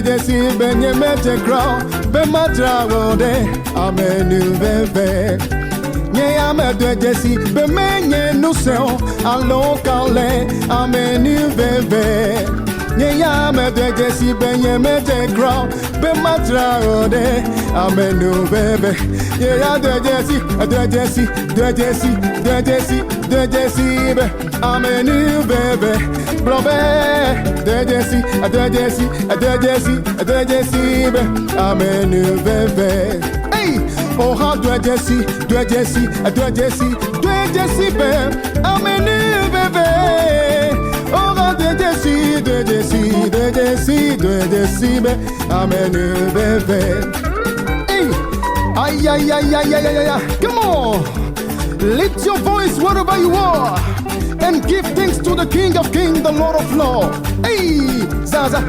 dzesi benye mete crown be matra wode amenuveve nye amedwe dzesi be menye nuseo alokale amenuveve nye amedwe dzesi benye mete crown be matra wode amenuveve nye adwe dzesi be amenuveve brobe dzesi be amenuveve hey oh how dzesi be amenuveve oh how dzesi be amenuveve hey ay ay ay ay ay ay come on lift your voice wherever you are and give thanks to the King of Kings, the Lord of Lords. Hey, Zaza.